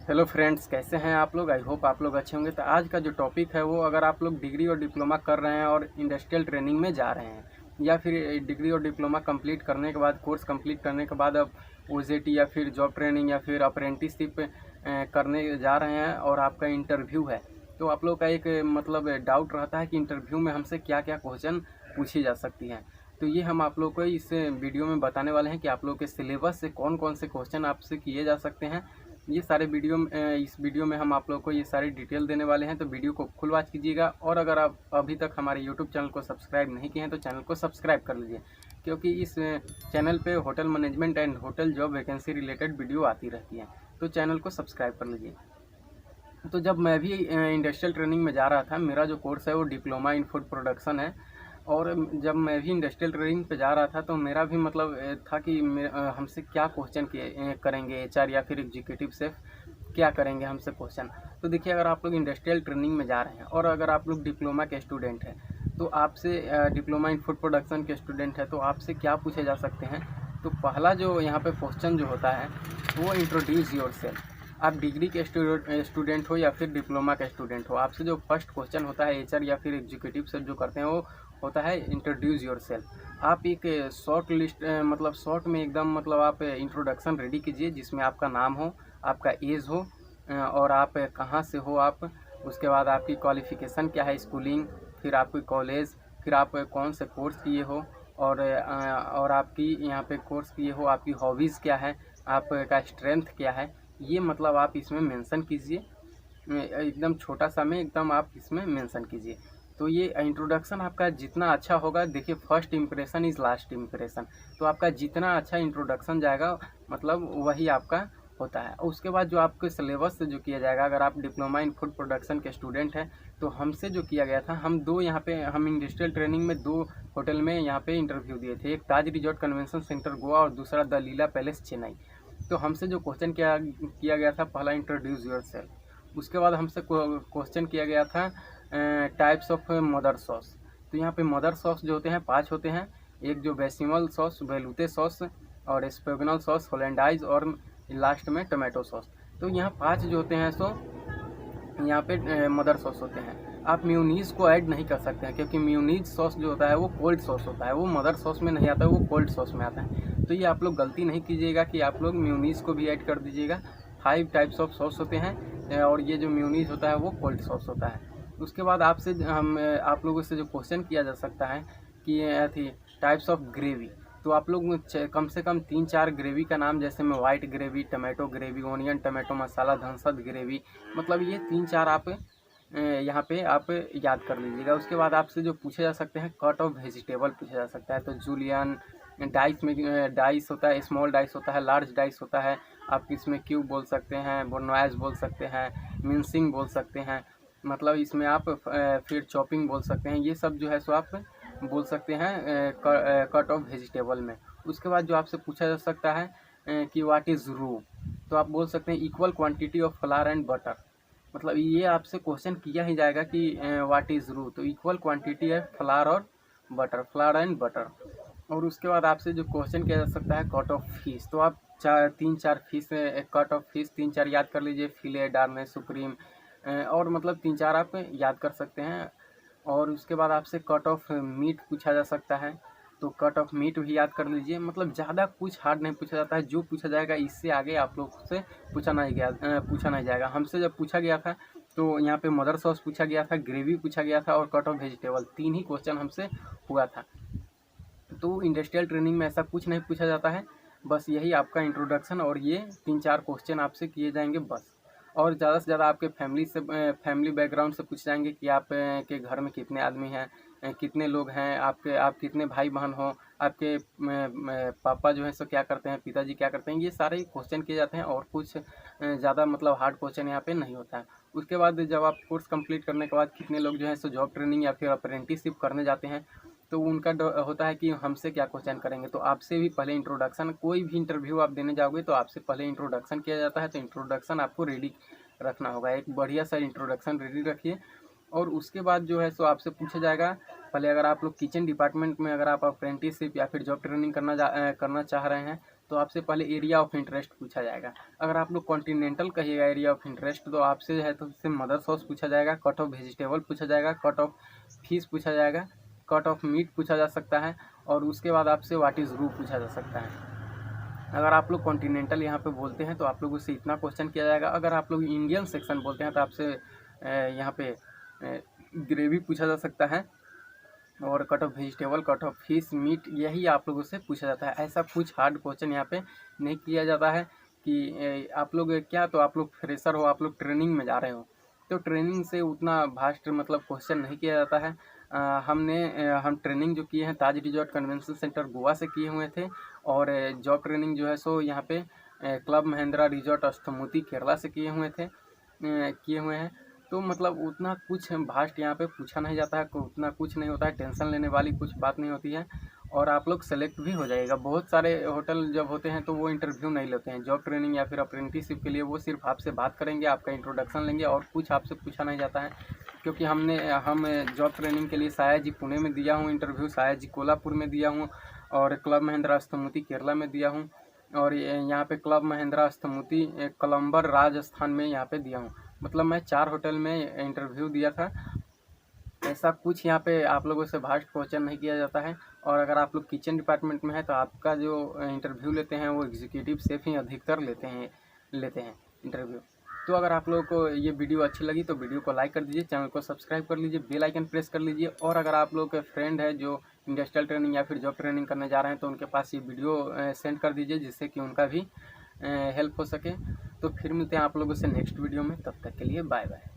Hello friends, कैसे हैं आप लोग। आई होप आप लोग अच्छे होंगे। तो आज का जो टॉपिक है वो, अगर आप लोग डिग्री और डिप्लोमा कर रहे हैं और इंडस्ट्रियल ट्रेनिंग में जा रहे हैं, या फिर डिग्री और डिप्लोमा कंप्लीट करने के बाद, कोर्स कंप्लीट करने के बाद अब ओजेटी या फिर जॉब ट्रेनिंग या फिर अप्रेंटिसशिप करने जा रहे हैं और आपका इंटरव्यू है, तो आप लोग का एक मतलब डाउट रहता है कि इंटरव्यू में हमसे क्या क्या क्वेश्चन पूछी जा सकती हैं। तो ये हम आप लोग को इस वीडियो में बताने वाले हैं कि आप लोग के सिलेबस से कौन कौन से क्वेश्चन आपसे किए जा सकते हैं। ये सारे इस वीडियो में हम आप लोग को ये सारी डिटेल देने वाले हैं, तो वीडियो को फुल वॉच कीजिएगा। और अगर आप अभी तक हमारे यूट्यूब चैनल को सब्सक्राइब नहीं किए हैं तो चैनल को सब्सक्राइब कर लीजिए, क्योंकि इस चैनल पे hotel management and hotel job vacancy related video आती रहती है, तो चैनल को सब्सक्राइब कर लीजिए। तो जब मैं भी इंडस्ट्रियल ट्रेनिंग में जा रहा था, मेरा जो कोर्स है वो डिप्लोमा इन फूड प्रोडक्शन है, और जब मैं भी इंडस्ट्रियल ट्रेनिंग पे जा रहा था तो मेरा भी मतलब था कि हमसे क्या क्वेश्चन करेंगे एचआर या फिर एग्जीक्यूटिव से क्या करेंगे हमसे क्वेश्चन। तो देखिए, अगर आप लोग इंडस्ट्रियल ट्रेनिंग में जा रहे हैं और अगर आप लोग डिप्लोमा के स्टूडेंट हैं, तो आपसे डिप्लोमा इन फूड प्रोडक्शन के स्टूडेंट है, तो आपसे क्या पूछे जा सकते हैं। तो पहला जो यहाँ पे क्वेश्चन जो होता है वो इंट्रोड्यूस योर सेल्फ। आप डिग्री के स्टूडेंट हो या फिर डिप्लोमा का स्टूडेंट हो, आपसे जो फर्स्ट क्वेश्चन होता है एचआर या फिर एग्जीक्यूटिव से जो करते हैं वो होता है इंट्रोड्यूस योर सेल्फ। आप एक शॉर्ट लिस्ट मतलब शॉर्ट में एकदम मतलब आप इंट्रोडक्शन रेडी कीजिए, जिसमें आपका नाम हो, आपका एज हो, और आप कहाँ से हो आप, उसके बाद आपकी क्वालिफ़िकेशन क्या है, स्कूलिंग, फिर आपकी कॉलेज, फिर आप कौन से कोर्स किए हो, और आपकी यहाँ पे कोर्स किए हो, आपकी हॉबीज़ क्या है, आपका स्ट्रेंथ क्या है, ये मतलब आप इसमें मेंशन कीजिए। एकदम छोटा सा में एकदम आप इसमें मेंशन कीजिए। तो ये इंट्रोडक्शन आपका जितना अच्छा होगा, देखिए first impression is last impression, तो आपका जितना अच्छा इंट्रोडक्शन जाएगा मतलब वही आपका होता है। और उसके बाद जो आपके सिलेबस से जो किया जाएगा, अगर आप डिप्लोमा इन फूड प्रोडक्शन के स्टूडेंट हैं तो हमसे जो किया गया था, हम इंडस्ट्रियल ट्रेनिंग में 2 होटल में यहाँ पे इंटरव्यू दिए थे। एक ताज रिजॉर्ट कन्वेंशन सेंटर गोवा और दूसरा द लीला पैलेस चेन्नई। तो हमसे जो क्वेश्चन किया गया था, पहला इंट्रोड्यूस योरसेल्फ। उसके बाद हमसे क्वेश्चन किया गया था टाइप्स ऑफ मदर सॉस। तो यहाँ पे मदर सॉस जो होते हैं 5 होते हैं। एक जो बेसिमल सॉस, वेलुते सॉस, और स्पेगनल सॉस, होलैंडाइज, और लास्ट में टोमेटो सॉस। तो यहाँ 5 जो होते हैं सो यहाँ पे मदर सॉस होते हैं। आप म्यूनीज़ को ऐड नहीं कर सकते हैं, क्योंकि म्यूनीज सॉस जो होता है वो कोल्ड सॉस होता है, वो मदर सॉस में नहीं आता है, वो कोल्ड सॉस में आता है। तो ये आप लोग गलती नहीं कीजिएगा कि आप लोग म्यूनीज़ को भी ऐड कर दीजिएगा। 5 टाइप्स ऑफ सॉस होते हैं, और ये जो म्यूनीज़ होता है वो कोल्ड सॉस होता है। उसके बाद आप लोगों से जो क्वेश्चन किया जा सकता है कि थी टाइप्स ऑफ ग्रेवी। तो आप लोग कम से कम 3-4 ग्रेवी का नाम, जैसे में white gravy, tomato gravy, onion tomato masala, धनसद ग्रेवी, मतलब ये 3-4 आप यहाँ पे आप याद कर लीजिएगा। उसके बाद आपसे जो पूछे जा सकते हैं, कट ऑफ वेजिटेबल पूछा जा सकता है। तो जूलियन डाइस में डाइस होता है, स्मॉल डाइस होता है, लार्ज डाइस होता है। आप इसमें क्यूब बोल सकते हैं, बोनवाइज बोल सकते हैं, मिंसिंग बोल सकते हैं, मतलब इसमें आप फिर चॉपिंग बोल सकते हैं। ये सब जो है सो आप बोल सकते हैं कट ऑफ वेजिटेबल में। उसके बाद जो आपसे पूछा जा सकता है कि व्हाट इज़ रू। तो आप बोल सकते हैं equal quantity of flower and butter. मतलब ये आपसे क्वेश्चन किया ही जाएगा कि व्हाट इज़ रू, तो इक्वल क्वांटिटी है फ्लावर और बटर, फ्लावर एंड बटर। और उसके बाद आपसे जो क्वेश्चन किया जा सकता है कट ऑफ फिश। तो आप 3-4 फिश, कट ऑफ फिश 3-4 याद कर लीजिए, फिले, डार्ने, सुप्रीम, और मतलब 3-4 आप याद कर सकते हैं। और उसके बाद आपसे कट ऑफ मीट पूछा जा सकता है, तो कट ऑफ मीट भी याद कर लीजिए। मतलब ज़्यादा कुछ हार्ड नहीं पूछा जाता है, जो पूछा जाएगा इससे आगे आप लोग से पूछा नहीं जाएगा। हमसे जब पूछा गया था तो यहाँ पे मदर सॉस पूछा गया था, ग्रेवी पूछा गया था, और cut of vegetable, 3 he question हमसे हुआ था। तो इंडस्ट्रियल ट्रेनिंग में ऐसा कुछ नहीं पूछा जाता है, बस यही आपका इंट्रोडक्शन और ये 3-4 क्वेश्चन आपसे किए जाएंगे बस। और ज़्यादा से ज़्यादा आपके फैमिली बैकग्राउंड से पूछ जाएंगे कि आप के घर में कितने आदमी हैं, कितने लोग हैं, आप कितने भाई बहन हो, आपके पापा जो है सो क्या करते हैं, पिताजी क्या करते हैं, ये सारे क्वेश्चन किए जाते हैं। और कुछ ज़्यादा मतलब हार्ड क्वेश्चन यहाँ पे नहीं होता है। उसके बाद जब आप कोर्स कंप्लीट करने के बाद कितने लोग जो है सो जॉब ट्रेनिंग या फिर अप्रेंटिसशिप करने जाते हैं, तो उनका होता है कि हमसे क्या क्वेश्चन करेंगे। तो आपसे भी पहले इंट्रोडक्शन, कोई भी इंटरव्यू आप देने जाओगे तो आपसे पहले इंट्रोडक्शन किया जाता है। तो इंट्रोडक्शन आपको रेडी रखना होगा, एक बढ़िया सा इंट्रोडक्शन रेडी रखिए। और उसके बाद जो है सो आपसे पूछा जाएगा, पहले अगर आप लोग किचन डिपार्टमेंट में अगर आप अप्रेंटिसशिप या फिर जॉब ट्रेनिंग करना चाह रहे हैं, तो आपसे पहले एरिया ऑफ इंटरेस्ट पूछा जाएगा। अगर आप लोग कॉन्टिनेंटल कहिएगा एरिया ऑफ इंटरेस्ट, तो आपसे है तो उससे मदर सॉस पूछा जाएगा, कट ऑफ वेजिटेबल पूछा जाएगा, कट ऑफ फिश पूछा जाएगा, कट ऑफ मीट पूछा जा सकता है, और उसके बाद आपसे व्हाट इज़ रू पूछा जा सकता है। अगर आप लोग कॉन्टिनेंटल यहाँ पे बोलते हैं तो आप लोगों से इतना क्वेश्चन किया जाएगा। अगर आप लोग इंडियन सेक्शन बोलते हैं तो आपसे यहाँ पे ग्रेवी पूछा जा सकता है, और cut of vegetable, cut of fish, meat, यही आप लोगों से पूछा जाता है। ऐसा कुछ हार्ड क्वेश्चन यहाँ पे नहीं किया जाता है कि आप लोग क्या, तो आप लोग फ्रेशर हो, आप लोग ट्रेनिंग में जा रहे हो, तो ट्रेनिंग से उतना भास्ट मतलब क्वेश्चन नहीं किया जाता है। हम ट्रेनिंग जो किए हैं ताज रिजॉर्ट कन्वेंशन सेंटर गोवा से किए हुए थे, और जॉब ट्रेनिंग जो है सो यहाँ पे क्लब महिंद्रा रिजॉर्ट अस्थमूर्ति केरला से किए हुए हैं। तो मतलब उतना कुछ भास्ट यहाँ पे पूछा नहीं जाता है, उतना कुछ नहीं होता है, टेंशन लेने वाली कुछ बात नहीं होती है, और आप लोग सेलेक्ट भी हो जाएगा। बहुत सारे होटल जब होते हैं तो वो इंटरव्यू नहीं लेते हैं जॉब ट्रेनिंग या फिर अप्रेंटिसशिप के लिए, वो सिर्फ आपसे बात करेंगे, आपका इंट्रोडक्शन लेंगे, और कुछ आपसे पूछा नहीं जाता है। क्योंकि हम जॉब ट्रेनिंग के लिए साया जी पुणे में दिया हूँ इंटरव्यू, साया जी कोल्हापुर में दिया हूँ, और क्लब महिंद्रा अस्थमूर्ति केरला में दिया हूँ, और यहाँ पे क्लब महिंद्रा अस्थमूर्ति कोलंबर राजस्थान में यहाँ पे दिया हूँ। मतलब मैं 4 होटल में इंटरव्यू दिया था। ऐसा कुछ यहाँ पे आप लोगों से भास्ट क्वेश्चन नहीं किया जाता है। और अगर आप लोग किचन डिपार्टमेंट में है तो आपका जो इंटरव्यू लेते हैं वो एग्जीक्यूटिव शेफ ही अधिकतर लेते हैं इंटरव्यू। तो अगर आप लोगों को ये वीडियो अच्छी लगी तो वीडियो को लाइक कर दीजिए, चैनल को सब्सक्राइब कर लीजिए, बेल आइकन प्रेस कर लीजिए, और अगर आप लोग के फ्रेंड है जो इंडस्ट्रियल ट्रेनिंग या फिर जॉब ट्रेनिंग करने जा रहे हैं तो उनके पास ये वीडियो सेंड कर दीजिए, जिससे कि उनका भी हेल्प हो सके। तो फिर मिलते हैं आप लोगों से नेक्स्ट वीडियो में, तब तक के लिए बाय बाय।